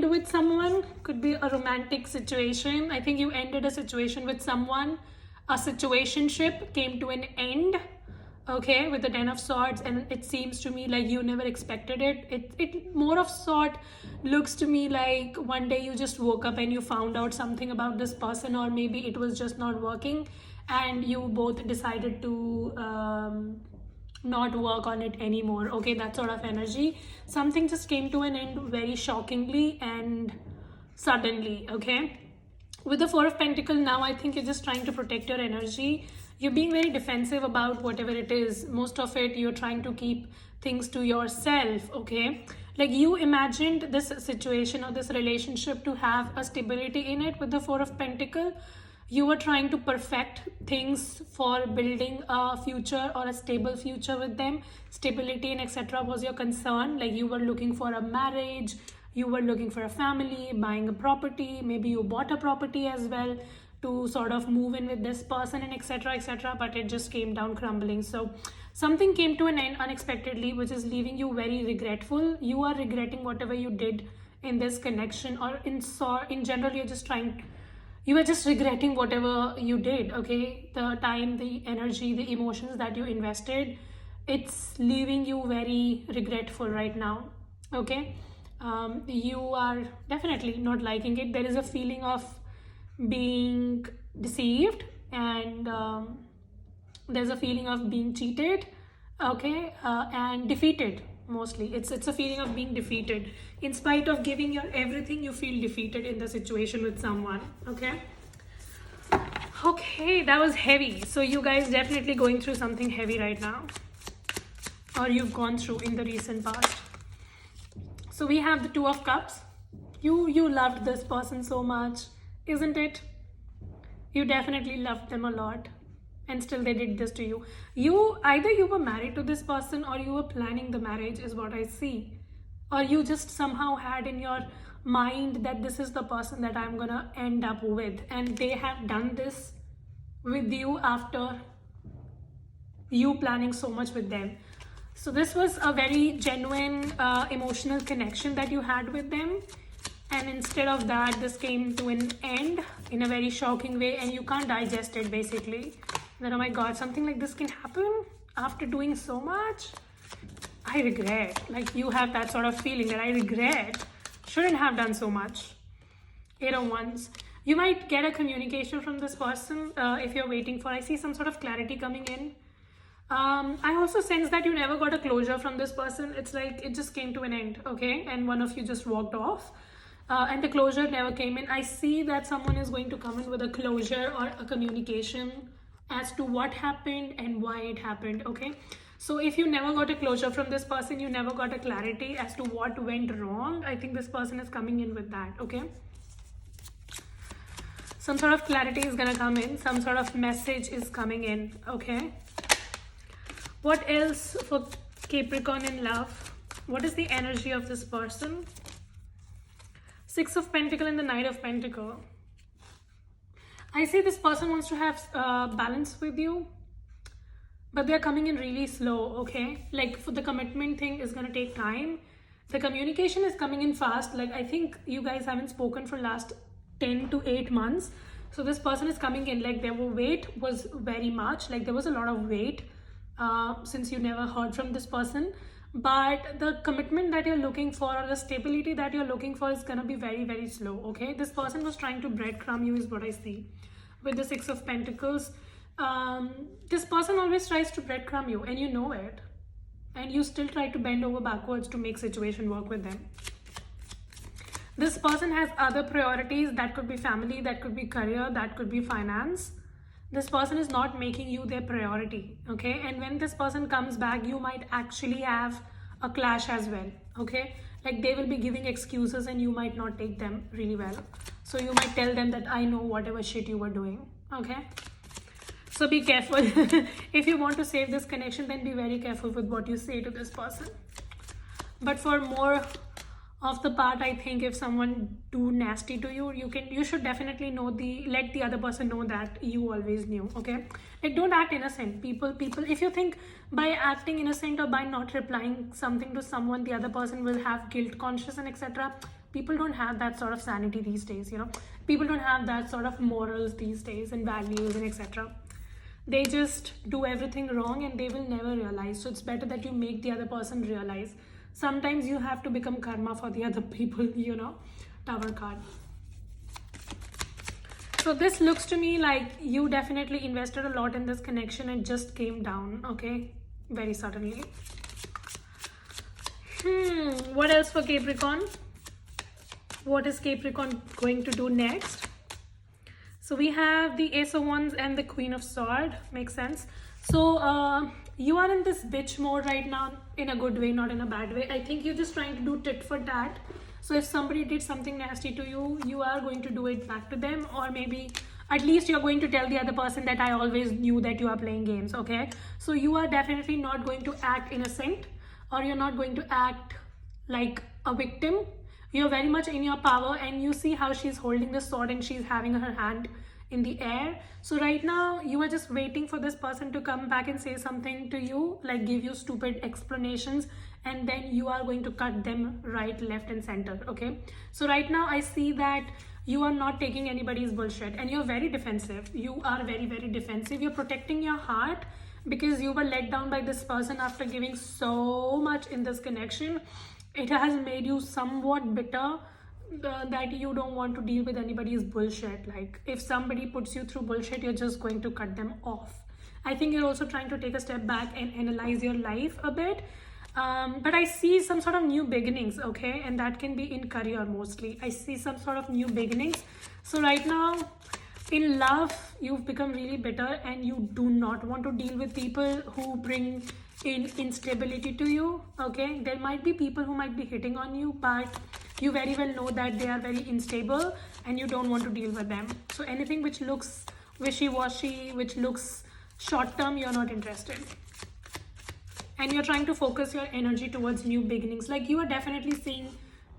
with someone, could be a romantic situation. I think you ended a situation with someone, a situationship came to an end, okay, with the 10 of swords, and it seems to me like you never expected it more of sort looks to me like one day you just woke up and you found out something about this person, or maybe it was just not working and you both decided to not work on it anymore, okay, that sort of energy. Something just came to an end very shockingly and suddenly, okay. With the Four of Pentacles now, I think you're just trying to protect your energy. You're being very defensive about whatever it is. Most of it you're trying to keep things to yourself, okay. Like you imagined this situation or this relationship to have a stability in it. With the Four of Pentacles, you were trying to perfect things for building a future or a stable future with them. Stability and etc. was your concern. Like you were looking for a marriage, you were looking for a family, buying a property, maybe you bought a property as well to sort of move in with this person and etc etc, but it just came down crumbling. So something came to an end unexpectedly, which is leaving you very regretful. You are regretting whatever you did in this connection, or in general you were just regretting whatever you did, okay. The time, the energy, the emotions that you invested, it's leaving you very regretful right now, okay. You are definitely not liking it. There is a feeling of being deceived, and there's a feeling of being cheated, okay, and defeated. Mostly it's a feeling of being defeated. In spite of giving your everything, you feel defeated in the situation with someone, okay. Okay, that was heavy. So you guys definitely going through something heavy right now, or you've gone through in the recent past. So we have the Two of Cups. You loved this person so much, isn't it? You definitely loved them a lot, and still they did this to you. Either you were married to this person or you were planning the marriage, is what I see. Or you just somehow had in your mind that this is the person that I'm gonna end up with, and they have done this with you after you planning so much with them. So this was a very genuine emotional connection that you had with them, and instead of that, this came to an end in a very shocking way, and you can't digest it basically. That, oh my god, something like this can happen after doing so much. I regret. Like you have that sort of feeling that I regret, shouldn't have done so much. 8 of Wands. You might get a communication from this person if you're waiting for, I see some sort of clarity coming in. I also sense that you never got a closure from this person. It's like it just came to an end, okay, and one of you just walked off, and the closure never came in. I see that someone is going to come in with a closure or a communication as to what happened and why it happened, okay. So if you never got a closure from this person, you never got a clarity as to what went wrong, I think this person is coming in with that, okay. Some sort of clarity is gonna come in, some sort of message is coming in, okay. What else for Capricorn in love? What is the energy of this person? 6 of Pentacles and the Knight of Pentacles. I see this person wants to have balance with you, but they're coming in really slow, okay. Like for the commitment thing is gonna take time. The communication is coming in fast. Like I think you guys haven't spoken for last 10 to 8 months. So this person is coming in, like their wait was very much, like there was a lot of wait since you never heard from this person. But the commitment that you're looking for, or the stability that you're looking for, is gonna be very, very slow, okay. This person was trying to breadcrumb you, is what I see with the 6 of Pentacles. This person always tries to breadcrumb you, and you know it, and you still try to bend over backwards to make situation work with them. This person has other priorities. That could be family, that could be career, that could be finance. This person is not making you their priority, okay. And when this person comes back, you might actually have a clash as well, okay. Like they will be giving excuses and you might not take them really well. So you might tell them that I know whatever shit you were doing, okay. So be careful. If you want to save this connection, then be very careful with what you say to this person. But for more of the part, I think if someone do nasty to you, you should definitely let the other person know that you always knew, okay. Like don't act innocent. People, if you think by acting innocent or by not replying something to someone, the other person will have guilt conscious and etc., people don't have that sort of sanity these days, you know. People don't have that sort of morals these days and values and etc. They just do everything wrong and they will never realize. So it's better that you make the other person realize. Sometimes you have to become karma for the other people, you know. Tower card. So this looks to me like you definitely invested a lot in this connection and just came down, okay? Very suddenly. What else for Capricorn? What is Capricorn going to do next? So we have the Ace of Wands and the Queen of Swords. Makes sense. So you are in this bitch mode right now, in a good way, not in a bad way. I think you're just trying to do tit for tat. So if somebody did something nasty to you, you are going to do it back to them, or maybe at least you're going to tell the other person that I always knew that you are playing games, okay? So you are definitely not going to act innocent, or you're not going to act like a victim. You're very much in your power, and you see how she's holding the sword and she's having her hand in the air. So right now you are just waiting for this person to come back and say something to you, like give you stupid explanations, and then you are going to cut them right, left and center, okay? So right now I see that you are not taking anybody's bullshit, and you're very defensive. You are very, very defensive. You're protecting your heart because you were let down by this person after giving so much in this connection. It has made you somewhat bitter, that you don't want to deal with anybody's bullshit. Like if somebody puts you through bullshit, you're just going to cut them off. I think you're also trying to take a step back and analyze your life a bit. But I see some sort of new beginnings, okay? And that can be in career mostly. I see some sort of new beginnings. So right now in love, you've become really bitter and you do not want to deal with people who bring in instability to you, okay? There might be people who might be hitting on you, but you very well know that they are very unstable and you don't want to deal with them. So anything which looks wishy-washy, which looks short-term, you're not interested. And you're trying to focus your energy towards new beginnings. Like you are definitely seeing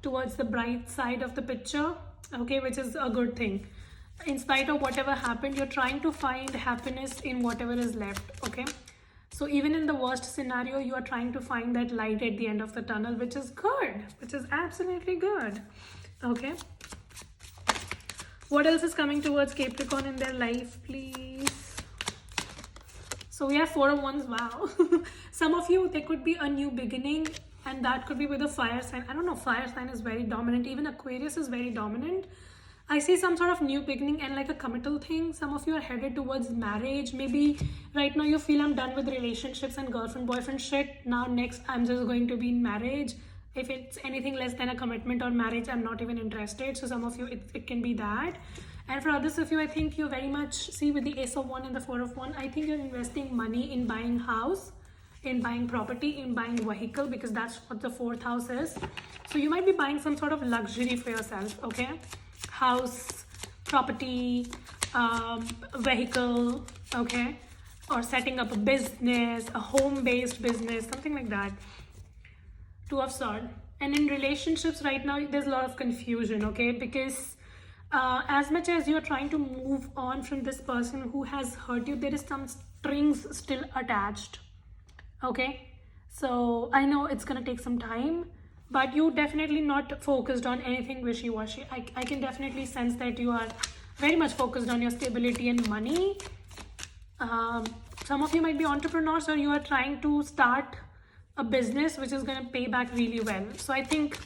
towards the bright side of the picture, okay, which is a good thing. In spite of whatever happened, you're trying to find happiness in whatever is left, okay? So even in the worst scenario, you are trying to find that light at the end of the tunnel, which is good, which is absolutely good, okay? What else is coming towards Capricorn in their life, please? So we have 4 of Wands, wow. Some of you, there could be a new beginning, and that could be with a fire sign. I don't know, fire sign is very dominant. Even Aquarius is very dominant. I see some sort of new beginning and like a committal thing. Some of you are headed towards marriage. Maybe right now you feel I'm done with relationships and girlfriend-boyfriend shit. Now next, I'm just going to be in marriage. If it's anything less than a commitment or marriage, I'm not even interested. So some of you, it can be that. And for others of you, I think you're very much, see with the Ace of Wands and the 4 of Wands, I think you're investing money in buying house, in buying property, in buying vehicle, because that's what the 4th house is. So you might be buying some sort of luxury for yourself, okay? House, property, vehicle, okay? Or setting up a business, a home-based business, something like that. 2 of Swords. And in relationships right now, there's a lot of confusion, okay? Because as much as you're trying to move on from this person who has hurt you, there is some strings still attached, okay? So I know it's gonna take some time, but you definitely not focused on anything wishy-washy. I can definitely sense that you are very much focused on your stability and money. Some of you might be entrepreneurs, or you are trying to start a business which is going to pay back really well. So I think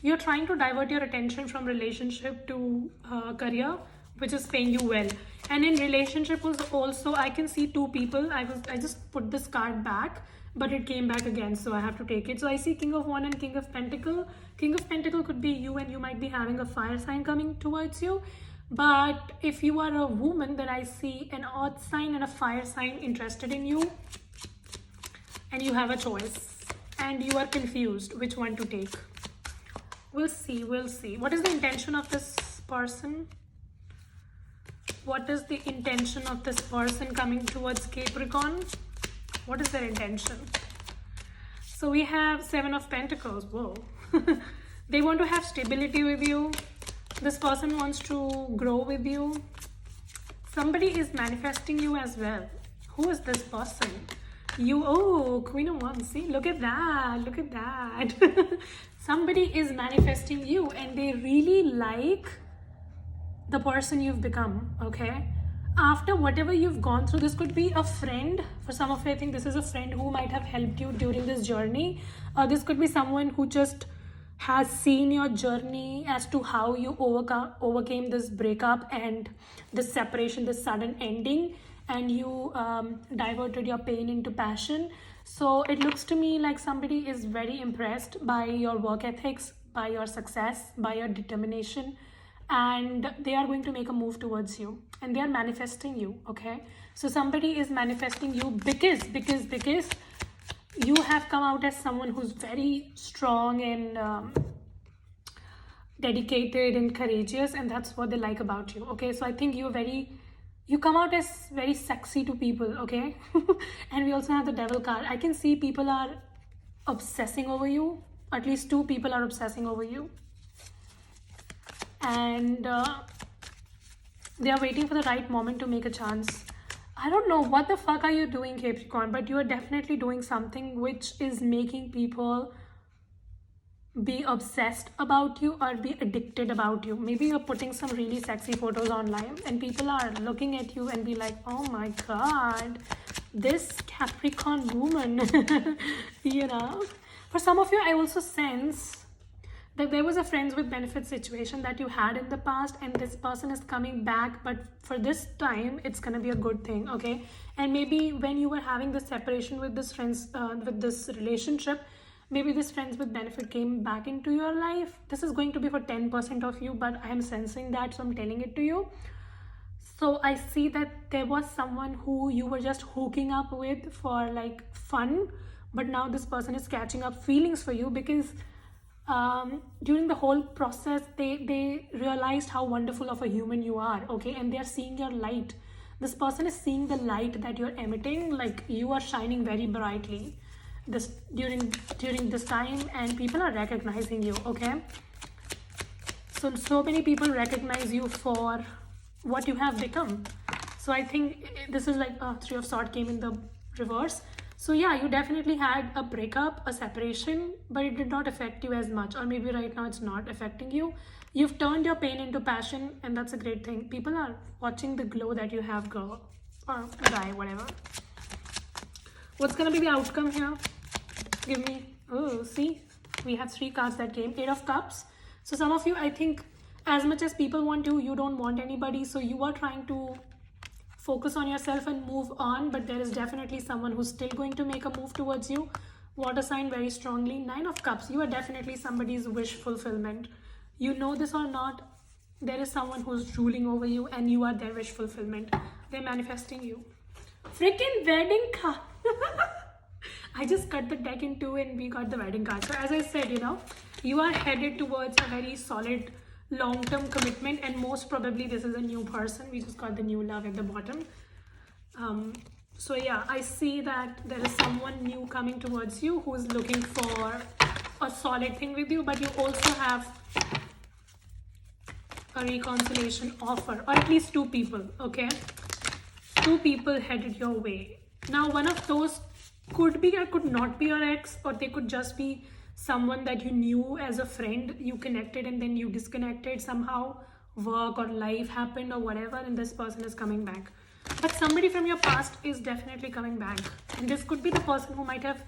you're trying to divert your attention from relationship to career, which is paying you well. And in relationship also, I can see 2 people. I just put this card back, but it came back again, so I have to take it. So I see King of Wands and King of Pentacle. King of Pentacle could be you, and you might be having a fire sign coming towards you. But if you are a woman, then I see an earth sign and a fire sign interested in you, and you have a choice and you are confused which one to take. We'll see. What is the intention of this person? What is the intention of this person coming towards Capricorn? What is their intention? So we have 7 of Pentacles. Whoa. They want to have stability with you. This person wants to grow with you. Somebody is manifesting you as well. Who is this person? You, oh, Queen of Wands. See, look at that. somebody is manifesting you and they really like the person you've become, okay? After whatever you've gone through, this could be a friend. For some of you, I think this is a friend who might have helped you during this journey. Or this could be someone who just has seen your journey as to how you overcame this breakup and this separation, this sudden ending, and you diverted your pain into passion. So it looks to me like somebody is very impressed by your work ethics, by your success, by your determination, and they are going to make a move towards you and they are manifesting you, okay? So somebody is manifesting you because you have come out as someone who's very strong and dedicated and courageous, and that's what they like about you, okay? So I think you come out as very sexy to people, okay? And we also have the devil card. I can see people are obsessing over you. At least 2 people are obsessing over you, and they are waiting for the right moment to make a chance. I don't know what the fuck are you doing, Capricorn, but you are definitely doing something which is making people be obsessed about you or be addicted about you. Maybe you're putting some really sexy photos online and people are looking at you and be like, oh my god, this Capricorn woman. You know, for some of you, I also sense that there was a friends with benefits situation that you had in the past and this person is coming back, but for this time it's gonna be a good thing, okay? And maybe when you were having the separation with this friends with this relationship, maybe this friends with benefit came back into your life. This is going to be for 10% of you, but I am sensing that, so I'm telling it to you. So I see that there was someone who you were just hooking up with for like fun, but now this person is catching up feelings for you because during the whole process they realized how wonderful of a human you are, okay? And they are seeing your light. This person is seeing the light that you're emitting, like you are shining very brightly this during this time, and people are recognizing you, okay? So many people recognize you for what you have become. So I think this is like 3 of Swords came in the reverse. So yeah, you definitely had a breakup, a separation, but it did not affect you as much, or maybe right now it's not affecting you. You've turned your pain into passion, and that's a great thing. People are watching the glow that you have, girl, or guy, whatever. What's gonna be the outcome here? Give me, oh, see, we have 3 cards that came. 8 of Cups. So some of you, I think, as much as people want you, you don't want anybody, so you are trying to focus on yourself and move on, but there is definitely someone who's still going to make a move towards you. Water sign very strongly. 9 of Cups, you are definitely somebody's wish fulfillment. You know this or not, there is someone who's ruling over you and you are their wish fulfillment. They're manifesting you. Freaking wedding card. I just cut the deck in 2 and we got the wedding card. So as I said, you know, you are headed towards a very solid long-term commitment, and most probably this is a new person. We just got the new love at the bottom. So yeah, I see that there is someone new coming towards you who is looking for a solid thing with you, but you also have a reconciliation offer, or at least 2 people, okay? 2 people headed your way. Now one of those could be or could not be your ex, or they could just be someone that you knew as a friend. You connected and then you disconnected somehow, work or life happened or whatever, and this person is coming back. But somebody from your past is definitely coming back, and this could be the person who might have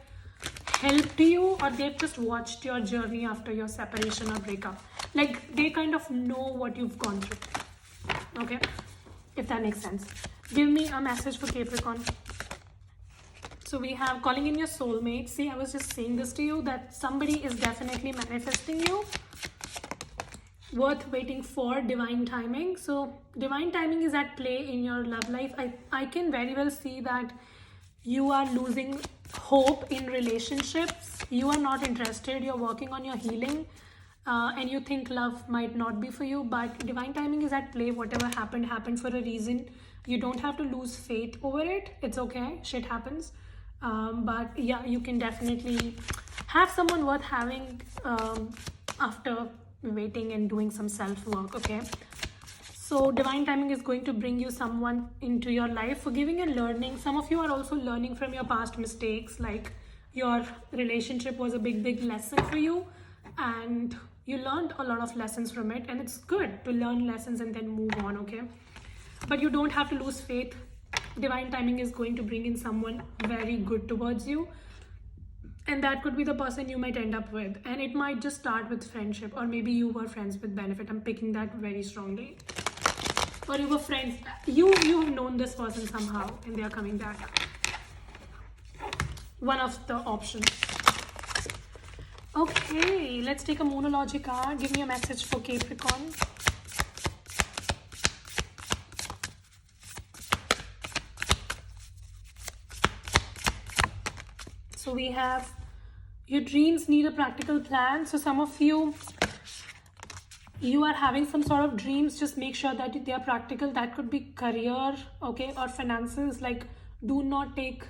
helped you, or they've just watched your journey after your separation or breakup. Like they kind of know what you've gone through, okay? If that makes sense. Give me a message for Capricorn. So we have calling in your soulmate. See, I was just saying this to you, that somebody is definitely manifesting you. Worth waiting for, divine timing. So divine timing is at play in your love life. I can very well see that you are losing hope in relationships. You are not interested. You're working on your healing. And you think love might not be for you. But divine timing is at play. Whatever happened, happened for a reason. You don't have to lose faith over it. It's okay. Shit happens. But yeah, you can definitely have someone worth having after waiting and doing some self-work, okay? So divine timing is going to bring you someone into your life, forgiving and learning. Some of you are also learning from your past mistakes, like your relationship was a big lesson for you, and you learned a lot of lessons from it, and it's good to learn lessons and then move on, okay? But you don't have to lose faith. Divine timing is going to bring in someone very good towards you, and that could be the person you might end up with, and it might just start with friendship, or maybe you were friends with benefit. I'm picking that very strongly. Or you were friends, you've known this person somehow and they are coming back. One of the options. Okay, let's take a Moonology card. Give me a message for Capricorn. So we have, your dreams need a practical plan. So some of you are having some sort of dreams. Just make sure that they are practical. That could be career, okay, or finances. Like, do not take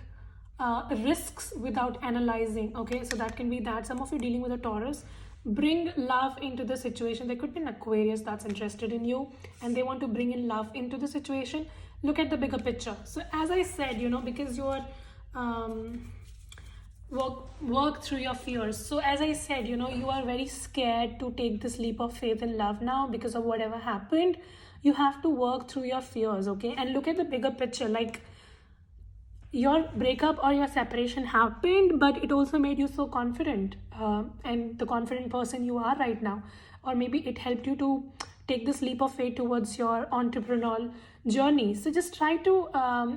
risks without analyzing, okay? So that can be that. Some of you dealing with a Taurus. Bring love into the situation. There could be an Aquarius that's interested in you and they want to bring in love into the situation. Look at the bigger picture. So as I said, you know, because you're work through your fears. So as I said, you know, you are very scared to take this leap of faith in love now because of whatever happened. You have to work through your fears, okay? And look at the bigger picture. Like, your breakup or your separation happened, but it also made you so confident, and the confident person you are right now. Or maybe it helped you to take this leap of faith towards your entrepreneurial journey. So just try to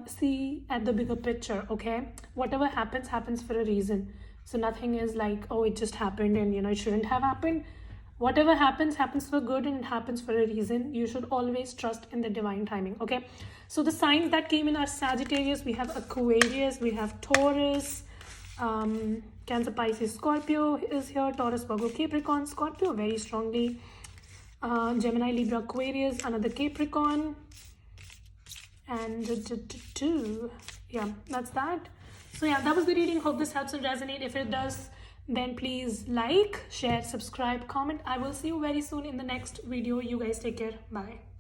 see at the bigger picture, okay? Whatever happens, happens for a reason. So nothing is like, oh, it just happened and, you know, it shouldn't have happened. Whatever happens, happens for good, and it happens for a reason. You should always trust in the divine timing, okay? So the signs that came in are Sagittarius, we have Aquarius, we have Taurus, Cancer, Pisces, Scorpio is here, Taurus, Virgo, Capricorn, Scorpio very strongly, Gemini, Libra, Aquarius, another Capricorn, and yeah, that's that. So yeah, that was the reading. Hope this helps and resonate. If it does, then please like, share, subscribe, comment. I will see you very soon in the next video. You guys take care. Bye.